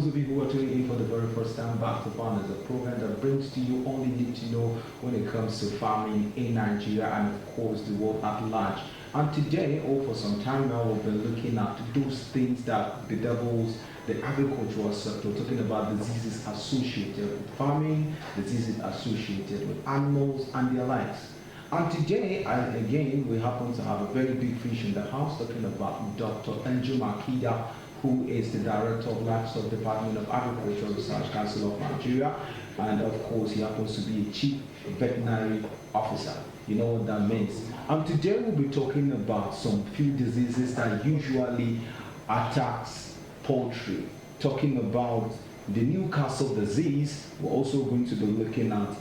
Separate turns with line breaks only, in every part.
of you who are tuning in for the very first time, Back to Farm is a program that brings to you all you need to know when it comes to farming in Nigeria and of course the world at large. And today, or for some time now, we've been looking at those things that bedevils the agricultural sector, talking about diseases associated with farming, diseases associated with animals and their lives. And today, again, we happen to have a very big fish in the house, talking about Dr. Andrew Makida, who is the Director of Livestock Department of Agricultural Research Council of Nigeria, and of course he happens to be a Chief Veterinary Officer. You know what that means. And today we'll be talking about some few diseases that usually attacks poultry. Talking about the Newcastle disease. We're also going to be looking at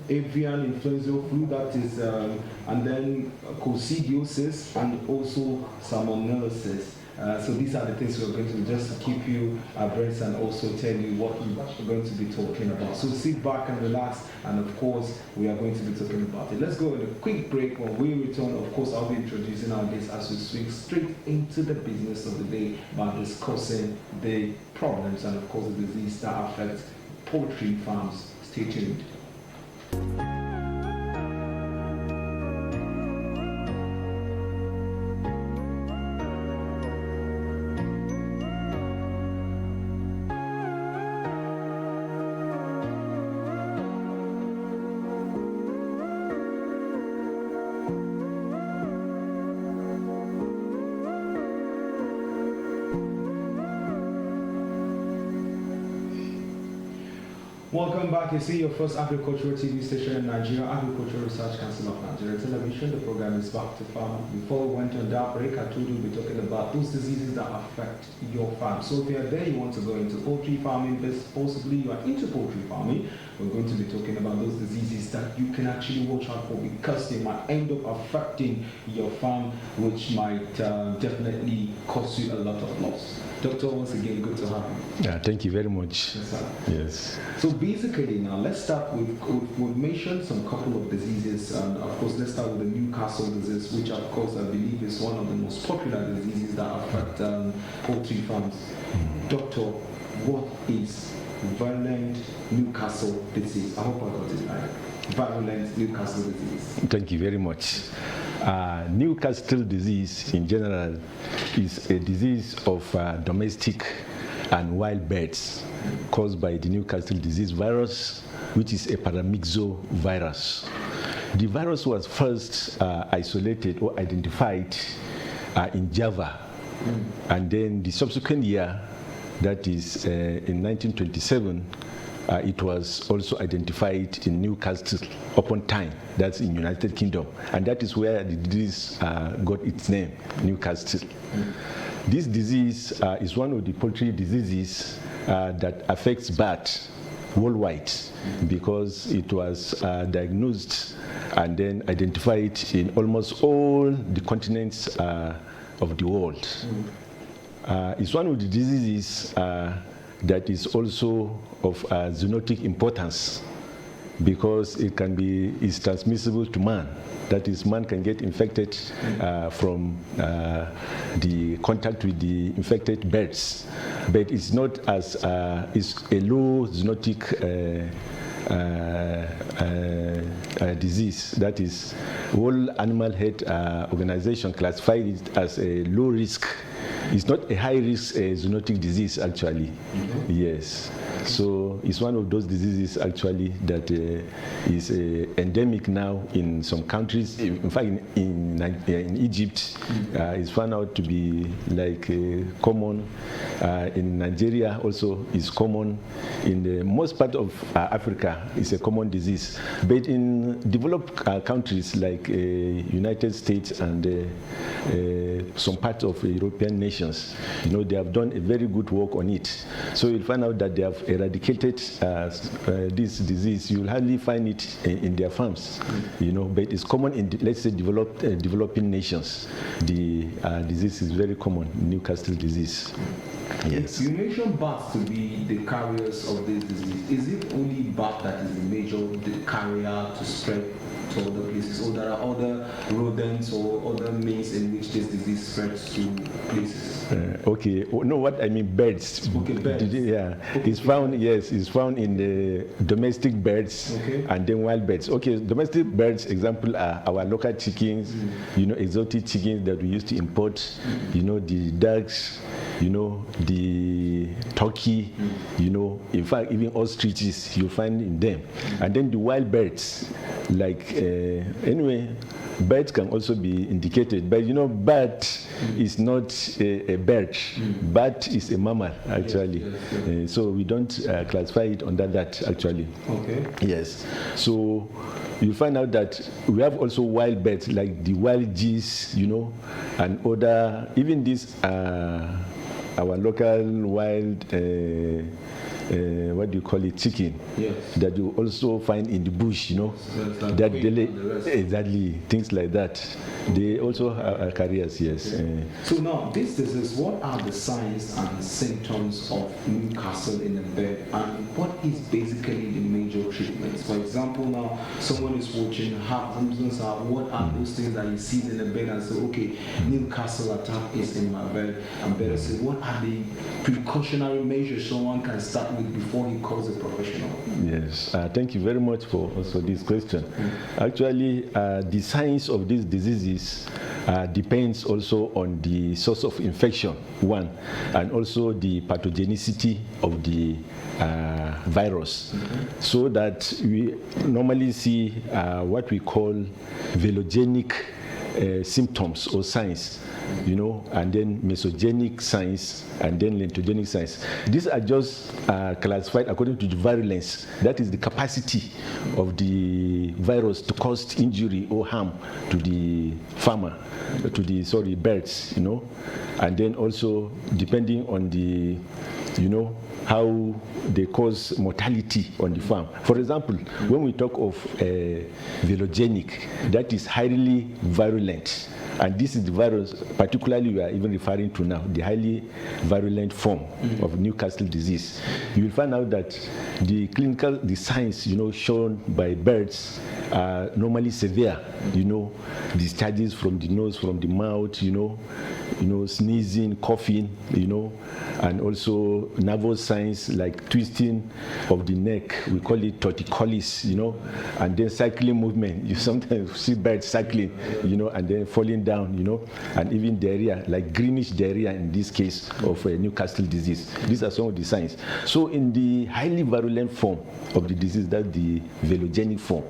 avian influenza flu, that is, and then coccidiosis and also salmonellosis. So these are the things we're going to just keep you abreast and also tell you what we're going to be talking about. So sit back and relax, and of course we are going to be talking about it. Let's go on a quick break. When we return, of course, I'll be introducing our guests as we swing straight into the business of the day by discussing the problems and of course the disease that affects poultry farms. Stay tuned. Welcome back. You see your first agricultural TV station in Nigeria, Agricultural Research Council of Nigeria Television. The program is Back to Farm. Before we went on that break, I told you we'll be talking about those diseases that affect your farm. So if you're there, you want to go into poultry farming, possibly you are into poultry farming, we're going to be talking about those diseases that you can actually watch out for because they might end up affecting your farm, which might definitely cause you a lot of loss. Doctor, once again, good to have you.
Yeah, thank you very much.
Yes, sir.
Yes.
So basically now, let's start with, we've mentioned some couple of diseases, and of course let's start with the Newcastle disease, which of course I believe is one of the most popular diseases that affect poultry farms. Doctor, what is virulent Newcastle disease? I hope I got it right. Virulent Newcastle disease.
Thank you very much. Newcastle disease in general is a disease of domestic and wild birds caused by the Newcastle disease virus, which is a paramyxo virus. The virus was first isolated or identified in Java, and then the subsequent year, that is in 1927, it was also identified in Newcastle upon Tyne, that's in United Kingdom, and that is where the disease got its name, Newcastle. This disease is one of the poultry diseases that affects birds worldwide because it was diagnosed and then identified in almost all the continents of the world. It's one of the diseases that is also of zoonotic importance because it's transmissible to man. That is, man can get infected from the contact with the infected birds, but it's not as it's a low zoonotic disease. That is, World Animal Health Organization classified it as a low risk. It's not a high risk zoonotic disease actually. Yes. So it's one of those diseases actually that is endemic now in some countries. In fact, in Egypt, it's found out to be like common. In Nigeria also is common. In the most part of Africa, it's a common disease. But in developed countries like United States and some parts of European nations, they have done a very good work on it. So you'll find out that they have eradicated this disease. You'll hardly find it in their farms, but it's common in, let's say, developing nations. The disease is very common, Newcastle disease. Yes.
You mentioned bats to be the carriers of this disease. Is it only bat that is the carrier to spread to other places, or there are other rodents or other means in which this disease spreads to places?
Okay. No, what I mean, birds.
Okay, birds.
Yeah.
Okay.
It's found. Yes, it's found in the domestic birds and then wild birds. Okay, domestic birds example are our local chickens. Exotic chickens that we used to import. The ducks. The turkey. In fact, even ostriches you find in them, and then the wild birds. Like anyway, birds can also be indicated, but bat is not a bird. Bat is a mammal actually. Yes. So we don't classify it under that actually.
Okay.
Yes. So you find out that we have also wild birds like the wild geese, and other, even this our local wild what do you call it, chicken, that you also find in the bush,
like
that exactly, things like that. They also are carriers, yes.
So now, this disease, what are the signs and symptoms of Newcastle in the bed, and what is basically the major treatments? For example, now someone is watching, what are those things that he sees in the bed and say, okay, Newcastle attack is in my bed, and better say, what are the precautionary measures someone can start with before he calls a professional?
Yes, thank you very much for also this question. Actually, the signs of these diseases depends also on the source of infection, one, and also the pathogenicity of the virus. So that we normally see what we call velogenic symptoms or signs, and then mesogenic signs, and then lentogenic signs. These are just classified according to the virulence. That is the capacity of the virus to cause injury or harm to the farmer, to the birds, and then also depending on the, how they cause mortality on the farm. For example, when we talk of velogenic, that is highly virulent. And this is the virus, particularly we are even referring to now, the highly virulent form of Newcastle disease. You will find out that the signs, shown by birds are normally severe. Discharges from the nose, from the mouth, sneezing, coughing, and also nervous signs like twisting of the neck. We call it torticollis, and then cycling movement. You sometimes see birds cycling, and then falling down, and even diarrhea, like greenish diarrhea in this case of Newcastle disease. These are some of the signs. So in the highly virulent form of the disease, that's the velogenic form,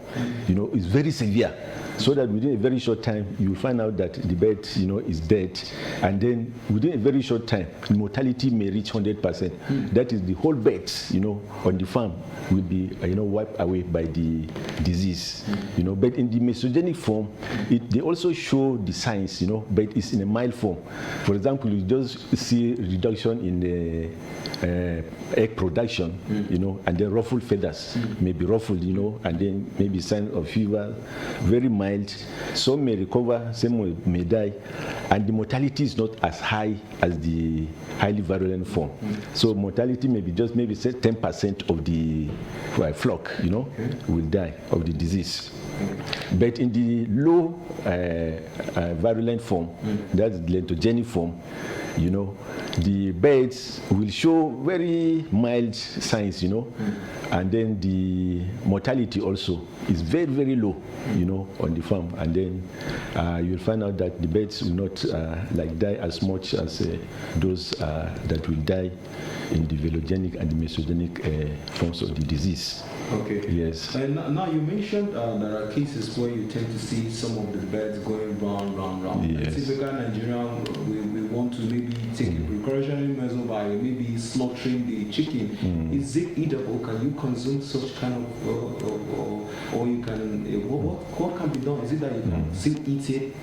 is very severe. So that within a very short time, you will find out that the bird, is dead. And then within a very short time, mortality may reach 100%. That is, the whole birds, on the farm will be, wiped away by the disease. But in the mesogenic form, they also show the signs, but it's in a mild form. For example, you just see reduction in the egg production, and then ruffled feathers may be ruffled, and then maybe sign of fever, very mild. Some may recover, some may die, and the mortality is not as high as the highly virulent form. So mortality may be just maybe say 10% of the flock, will die of the disease. But in the low virulent form, that's the lentogenic form, the birds will show very mild signs, and then the mortality also is very, very low, on the farm. And then you'll find out that the birds will not die as much as those that will die in the velogenic and the mesogenic forms of the disease.
Okay.
Yes.
And now you mentioned there are cases where you tend to see some of the birds going round.
Yes.
Typical Nigerian, we want to maybe take a precautionary measure by maybe slaughtering the chicken. Is it eatable? Can you consume such kind of, or you can, what can be done? Is it that you can still eat it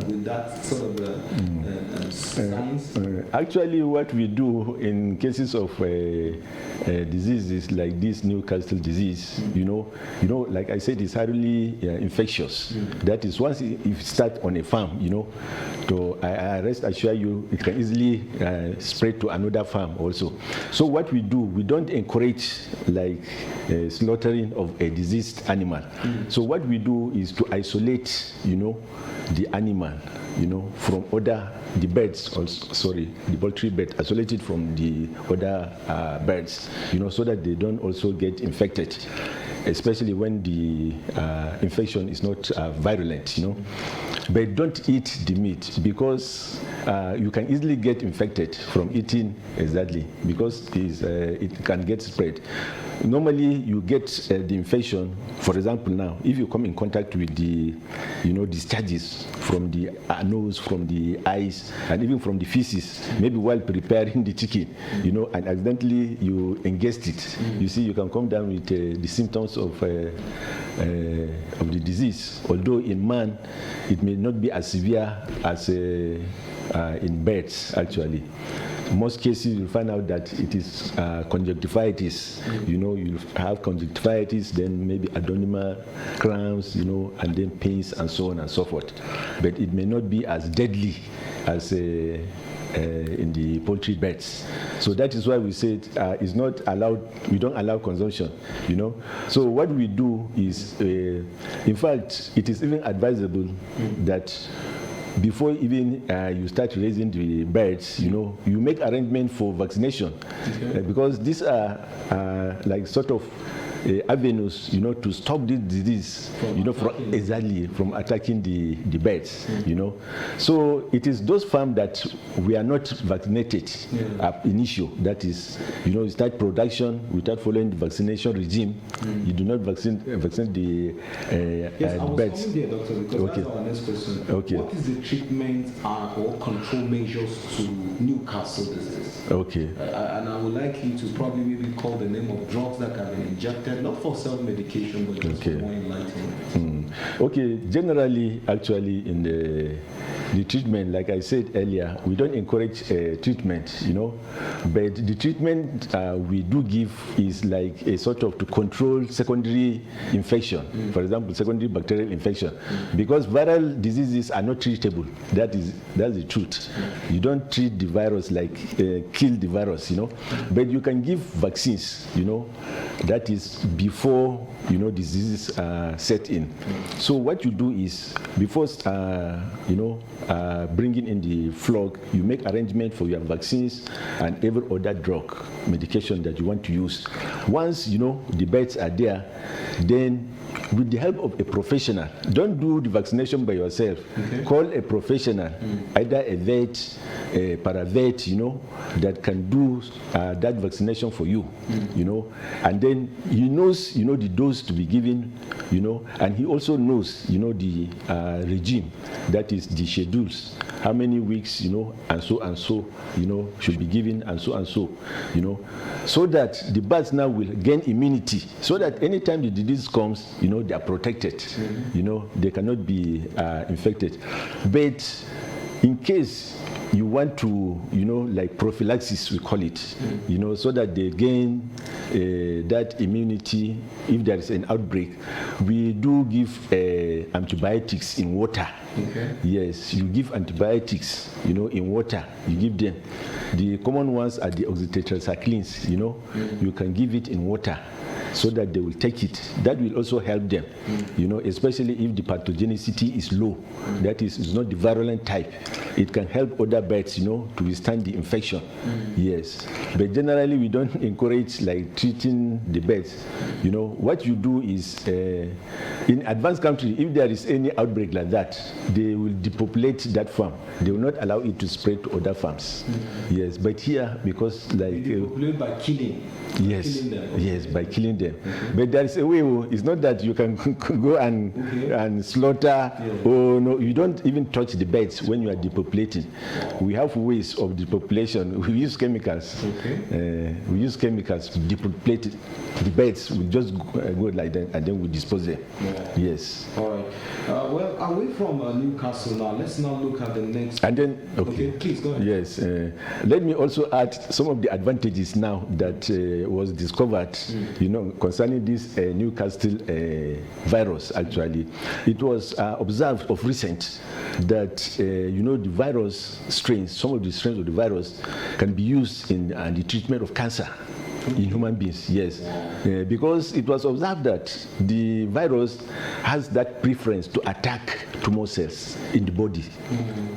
with that sort of science?
Actually, what we do in cases of diseases like this Newcastle disease, you know, like I said, it's highly infectious. That is, once if you start on a farm, you know, so I rest assure you, it can easily spread to another farm also. So what we do, we don't encourage like slaughtering of a diseased animal. So what we do is to isolate, you know, the animal, you know, from the birds, also, sorry, the poultry bird, isolated from the other birds, you know, so that they don't also get infected, especially when the infection is not virulent, you know. But don't eat the meat, because you can easily get infected from eating, exactly, because it can get spread. Normally, you get the infection, for example, now, if you come in contact with the, you know, discharges from the nose, from the eyes, and even from the feces, maybe while preparing the chicken, you know, and accidentally you ingest it. You see, you can come down with the symptoms of the disease. Although in man, it may not be as severe as in birds, actually. In most cases, you'll find out that it is conjunctivitis. You know, you'll have conjunctivitis, then maybe abdominal cramps, you know, and then pains and so on and so forth. But it may not be as deadly as in the poultry birds. So that is why we said it's not allowed, we don't allow consumption, you know. So what we do is, in fact, it is even advisable that before even you start raising the birds, you know, you make arrangement for vaccination, because these are like sort of avenues, you know, to stop this disease, you know, from attacking the birds, you know. So it is those farms that we are not vaccinated ab initio. That is, you know, you start production without following the vaccination regime. You do not vaccinate the birds.
Coming there, doctor, because that's our next question. What is the treatment or control measures to Newcastle disease? And I would like you to probably maybe call the name of drugs that can be injected, not for self-medication, but just for more enlightenment.
Okay, generally, actually, in the treatment, like I said earlier, we don't encourage treatment, you know, but the treatment we do give is like a sort of to control secondary infection, for example, secondary bacterial infection, because viral diseases are not treatable. That's the truth. You don't treat the virus like kill the virus, you know, but you can give vaccines, you know, that is before, you know, diseases set in. So what you do is, before you know, bringing in the flock, you make arrangement for your vaccines and every other drug medication that you want to use. Once, you know, the birds are there, then with the help of a professional, don't do the vaccination by yourself. Call a professional, either a vet, a paravet, you know, that can do that vaccination for you, you know, and then he knows, you know, the dose to be given, you know, and he also knows, you know, the regime, that is the schedules, how many weeks, you know, and so, you know, should be given, and so, you know, so that the birds now will gain immunity, so that anytime the disease comes, you know, they are protected, you know, they cannot be infected. But in case you want to, you know, like prophylaxis, we call it, you know, so that they gain that immunity if there is an outbreak, we do give antibiotics in water. Yes, you give antibiotics, you know, in water, you give them. The common ones are the oxytetracyclines, you know, you can give it in water, so that they will take it. That will also help them, you know, especially if the pathogenicity is low. That is, it's not the virulent type. It can help other birds, you know, to withstand the infection. Yes, but generally we don't encourage like treating the birds. You know, what you do is, in advanced countries, if there is any outbreak like that, they will depopulate that farm. They will not allow it to spread to other farms. Yes, but here, because like
depopulate by killing.
Yes,
killing them.
Yes, by killing them. them. But there is a way. It's not that you can go and slaughter. Oh no, you don't even touch the beds when you are depopulating. We have ways of depopulation. We use chemicals. We use chemicals to depopulate the beds. We just go like that, and then we dispose them. Yes.
All right. Well, away from Newcastle now, let's now look at the next.
And then, okay,
please go ahead.
Yes. Let me also add some of the advantages now that was discovered, concerning this Newcastle virus. Actually, it was observed of recent that the virus strains, some of the strains of the virus, can be used in the treatment of cancer. In human beings, yes. Because it was observed that the virus has that preference to attack tumor cells in the body.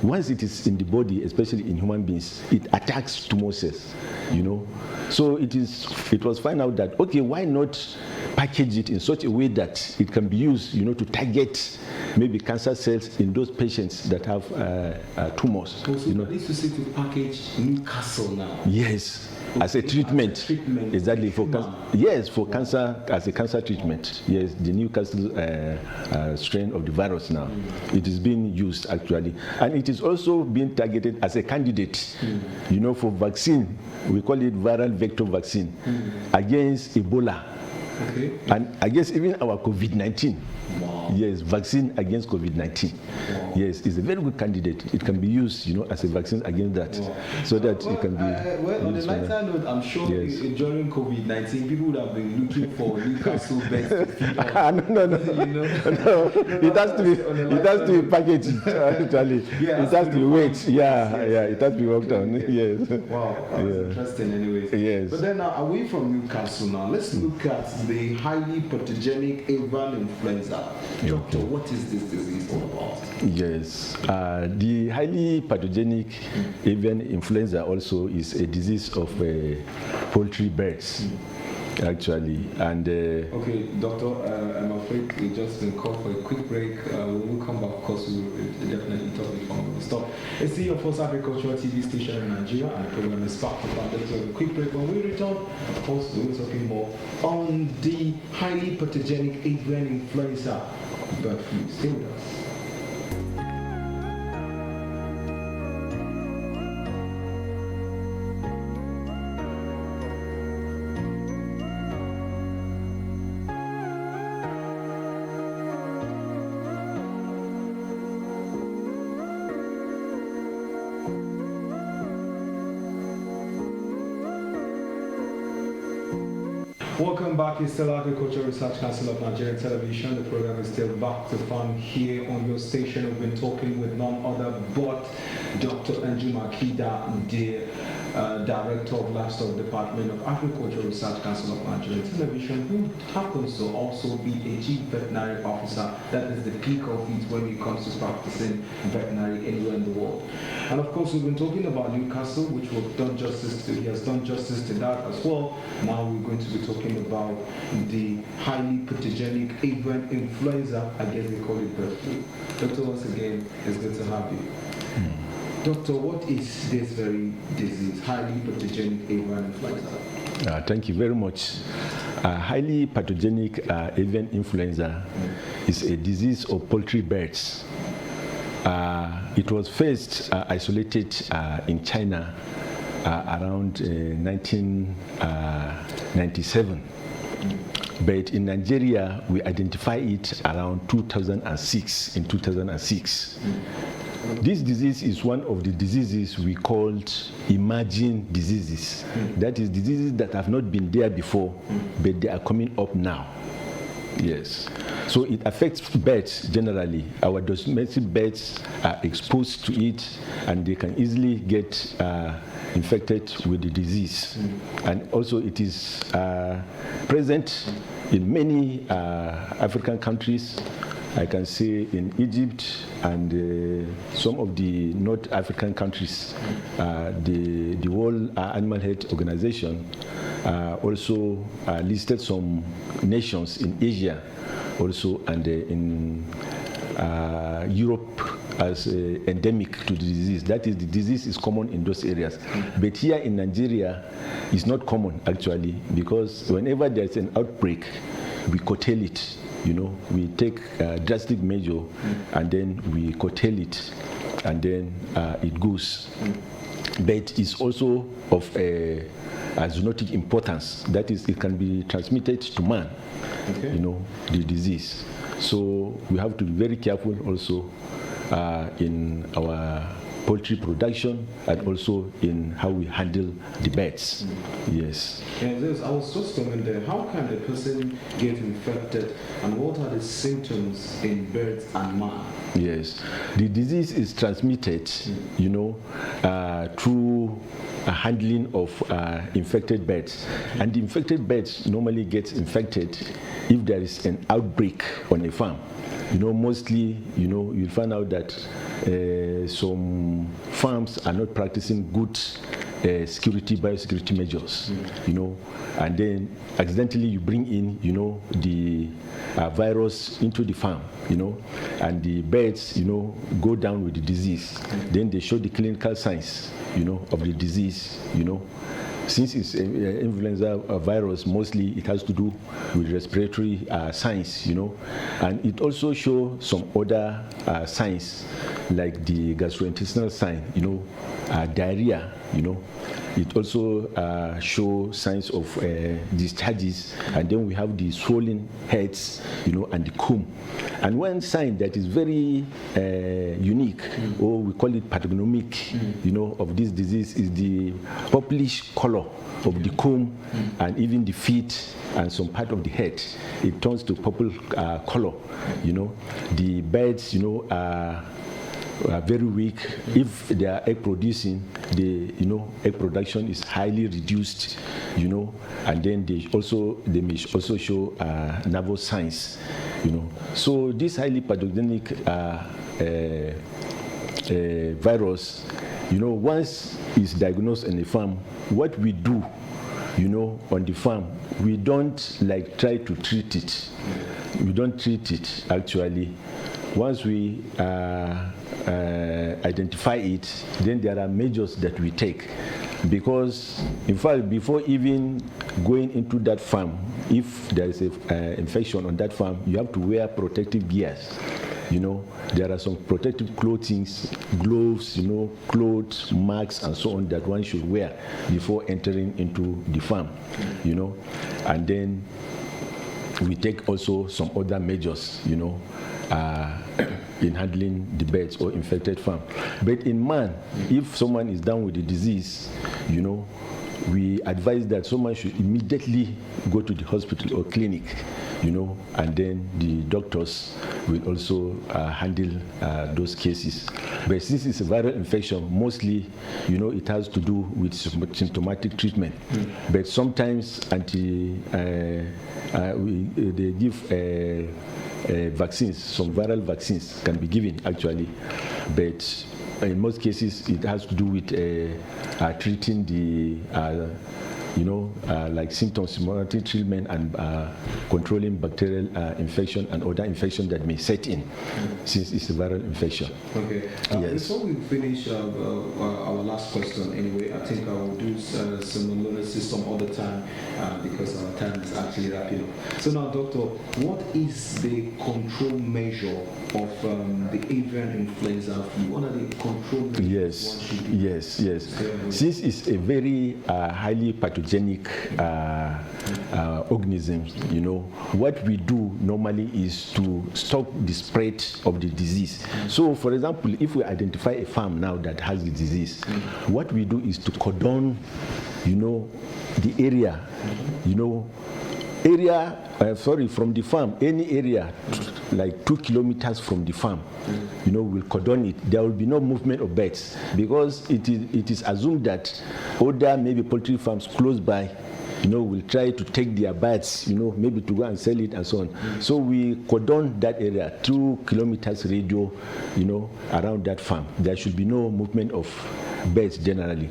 Once it is in the body, especially in human beings, it attacks tumor cells, So it was found out that, okay, why not package it in such a way that it can be used, to target maybe cancer cells in those patients that have tumors.
So this is to package Newcastle now.
Yes. As a treatment, exactly, for yes, for cancer, as a cancer treatment. Yes, the Newcastle strain of the virus now, it is being used actually, and it is also being targeted as a candidate, for vaccine. We call it viral vector vaccine against Ebola, and against even our COVID-19. Wow. Yes, vaccine against COVID-19. Wow. Yes, it's a very good candidate. It can be used, as a vaccine against that, so that it can be.
Well, on the lighter note, I'm sure during COVID-19, people would have been looking for Newcastle beds to feed on.
No. It has to be packaged. Actually, it has to be weight. It has to be worked on. Yes.
Wow, that's interesting. Anyways.
Yes.
But then away from Newcastle now, let's look at the highly pathogenic avian influenza. Doctor, what is this disease all about?
Yes, the highly pathogenic avian influenza also is a disease of poultry birds, actually. And
okay, Doctor, I'm afraid we just been called for a quick break. When we come back, of course, we will definitely talk before we stop. It's the First Agricultural TV station in Nigeria, and the program is back to back. Let's have a quick break. When we return, of course, we will be talking more on the highly pathogenic avian influenza bird flu. Stay with us. Welcome back. It's still Agricultural Research Council of Nigerian Television. The program is still back to fun here on your station. We've been talking with none other but Dr. Andrew Makida, the Director of Livestock Department of Agricultural Research Council of Nigerian Television, who happens to also be a Chief Veterinary Officer. That is the peak of it when it comes to practicing veterinary anywhere in the world. And of course, we've been talking about Newcastle, which we've done justice to. He has done justice to that as well. Now we're going to be talking about the highly pathogenic avian influenza. I guess they call it bird flu. Doctor, once again, it's good to have you. Doctor, what is this very disease, highly pathogenic avian influenza?
Thank you very much. Highly pathogenic avian influenza is a disease of poultry birds. It was first isolated in China around 1997. But in Nigeria, we identified it around 2006, in 2006. This disease is one of the diseases we called emerging diseases. That is, diseases that have not been there before, but they are coming up now. Yes. So it affects birds generally. Our domestic birds are exposed to it, and they can easily get infected with the disease. And also it is present in many African countries. I can say in Egypt and some of the North African countries. The World Animal Health Organization also listed some nations in Asia also, and in Europe as endemic to the disease. That is, the disease is common in those areas. But here in Nigeria, it's not common actually, because whenever there's an outbreak, we curtail it. We take drastic measure, and then we curtail it, and then it goes. But it's also of a zoonotic importance. That is, it can be transmitted to man, the disease. So we have to be very careful also in our poultry production, and also in how we handle the birds. Yes.
And I was just wondering, how can a person get infected, and what are the symptoms in birds and man?
Yes, the disease is transmitted, through handling of infected birds. And the infected birds normally get infected if there is an outbreak on a farm. Mostly, you'll find out that some farms are not practicing good biosecurity measures, and then accidentally you bring in, the virus into the farm, and the birds, go down with the disease. Then they show the clinical signs, of the disease, Since it's an influenza virus, mostly it has to do with respiratory signs, and it also shows some other signs like the gastrointestinal sign, diarrhea, It also shows signs of discharges, and then we have the swollen heads, and the comb. And one sign that is very unique, or we call it pathognomic, of this disease, is the purplish color of the comb, and even the feet and some part of the head. It turns to purple color. The birds, are very weak. If they are egg producing, the egg production is highly reduced, and then they may also show nervous signs, So this highly pathogenic virus, once it's diagnosed in a farm, what we do, on the farm, we don't try to treat it. We don't treat it actually. Once we identify it, then there are measures that we take. Because, in fact, before even going into that farm, if there is an infection on that farm, you have to wear protective gears. There are some protective clothing, gloves, clothes, masks, and so on that one should wear before entering into the farm, And then we take also some other measures, in handling the birds or infected farm. But in man, if someone is down with the disease, we advise that someone should immediately go to the hospital or clinic, and then the doctors will also handle those cases. But since it's a viral infection, mostly, it has to do with symptomatic treatment. But sometimes they give vaccines, some viral vaccines can be given actually, but in most cases it has to do with treating the like symptoms, monitoring treatment, and controlling bacterial infection and other infection that may set in, since it's a viral infection.
Okay.
Yes.
Before we finish our last question, anyway, I think I will do some analysis some other time because our time is actually wrapping up. So now, Doctor, what is the control measure of the avian influenza flu? What are the control measures?
Yes. Since it's a very highly pathogenic organism, what we do normally is to stop the spread of the disease. So, for example, if we identify a farm now that has the disease, what we do is to cordon, the area, from the farm, any area like 2 kilometers from the farm, we'll cordon it. There will be no movement of birds because it is assumed that other maybe poultry farms close by, will try to take their birds, maybe to go and sell it and so on. So we cordon that area, 2 kilometers radius, around that farm. There should be no movement of birds generally.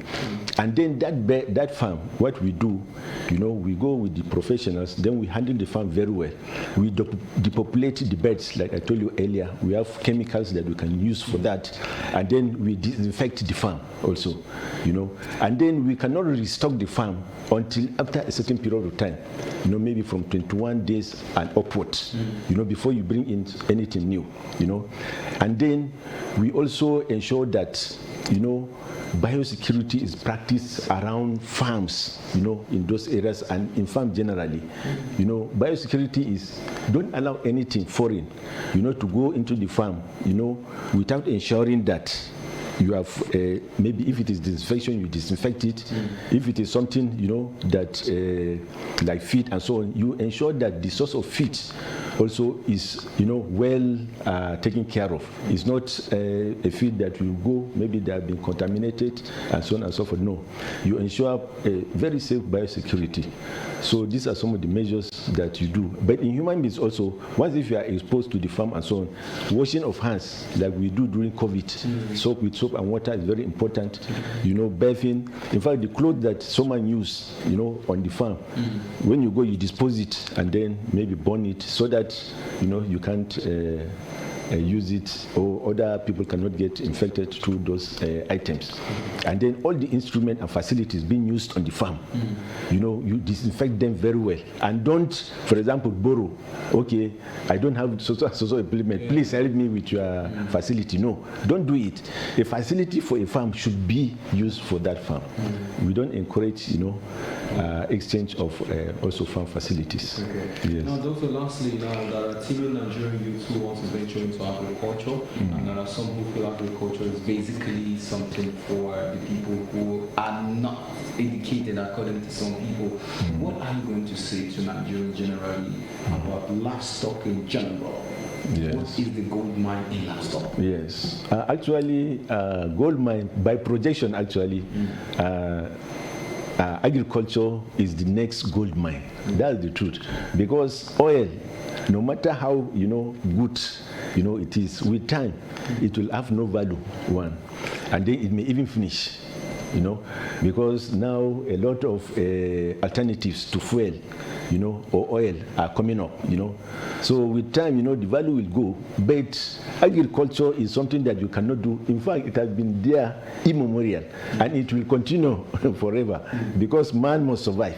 And then that farm, what we do, we go with the professionals, then we handle the farm very well. We depopulate the beds, like I told you earlier. We have chemicals that we can use for that, and then we disinfect the farm also, and then we cannot restock the farm until after a certain period of time, maybe from 21 days and upwards, before you bring in anything new, and then we also ensure that, biosecurity is practiced around farms, in those areas and in farms generally. Biosecurity is don't allow anything foreign, to go into the farm, without ensuring that you have maybe if it is disinfection, you disinfect it. If it is something that like feed and so on, you ensure that the source of feed also is well taken care of. It's not a feed that will go, maybe they have been contaminated and so on and so forth. No, you ensure a very safe biosecurity. So these are some of the measures that you do. But in human beings also, once if you are exposed to the farm and so on, washing of hands like we do during COVID, soap with soap and water is very important. Bathing. In fact, the clothes that someone use, on the farm, when you go, you dispose it and then maybe burn it so that you can't use it, or other people cannot get infected through those items. And then all the instruments and facilities being used on the farm, you disinfect them very well. And don't, for example, borrow. Okay, I don't have so implement. Please help me with your facility. No, don't do it. A facility for a farm should be used for that farm. We don't encourage, exchange of also farm facilities.
Okay.
Yes.
Now, Doctor, lastly, there are teeming Nigerian youth who want to venture into agriculture, and there are some who feel agriculture is basically something for the people who are not educated, according to some people. What are you going to say to Nigerians generally about livestock in general?
Yes.
What is the gold mine in livestock?
Yes. Actually, gold mine, by projection, actually, agriculture is the next gold mine. That's the truth. Because oil, no matter how good it is, with time it will have no value, one, and then it may even finish, because now a lot of alternatives to fuel, or oil are coming up, So with time, the value will go. But agriculture is something that you cannot do. In fact, it has been there immemorial, and it will continue forever, because man must survive.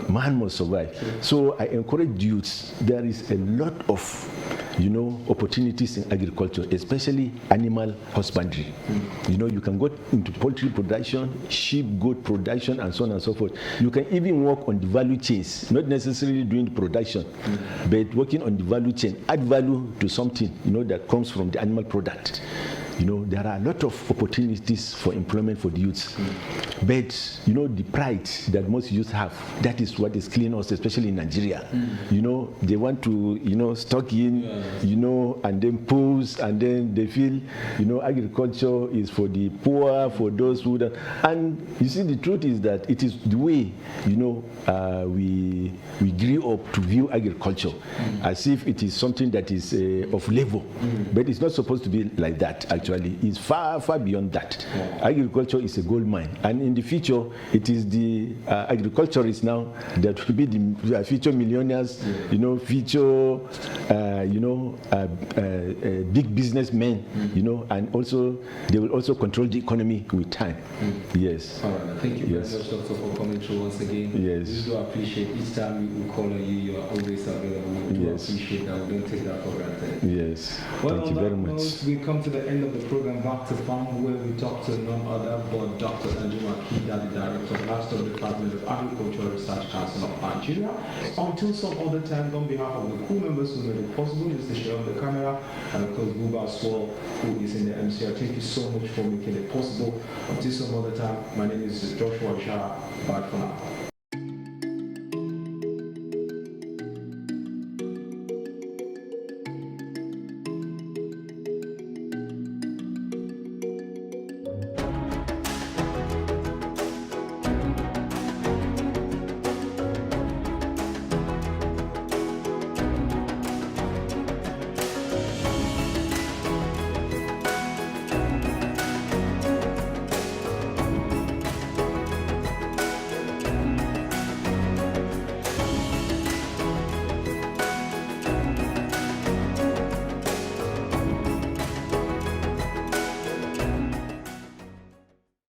Man must survive. So I encourage youths. There is a lot of opportunities in agriculture, especially animal husbandry. You can go into poultry production, sheep, goat production, and so on and so forth. You can even work on the value chains, not necessarily doing the production, but working on the value chain, add value to something, that comes from the animal product. There are a lot of opportunities for employment for the youths. But, the pride that most youths have, that is what is killing us, especially in Nigeria. They want to, stock in, and then pose, and then they feel, agriculture is for the poor, for those who don't. And you see, the truth is that it is the way, we grew up to view agriculture as if it is something that is of labor. But it's not supposed to be like that, actually. It's far, far beyond that. Agriculture is a gold mine. And in the future, it is the agriculturists now that will be the future millionaires, future, big businessmen, and also they will also control the economy with time. Yes.
All right. Thank you very much, Doctor, for coming through once again.
Yes.
We do appreciate each time we call on you. You are always available. We do appreciate that. We don't take that for granted.
Yes.
Well,
thank you very much.
We come to the end of the program, Back to Farm, where we talk to none other but Dr. Danjuma Akida, the Director of Livestock Department of Agricultural Research Council of Nigeria. Until some other time, on behalf of the crew members who made it possible, Mr. Shea on the camera, and of course Buba as well, who is in the MCR. Thank you so much for making it possible. Until some other time, my name is Joshua Shah. Bye for now.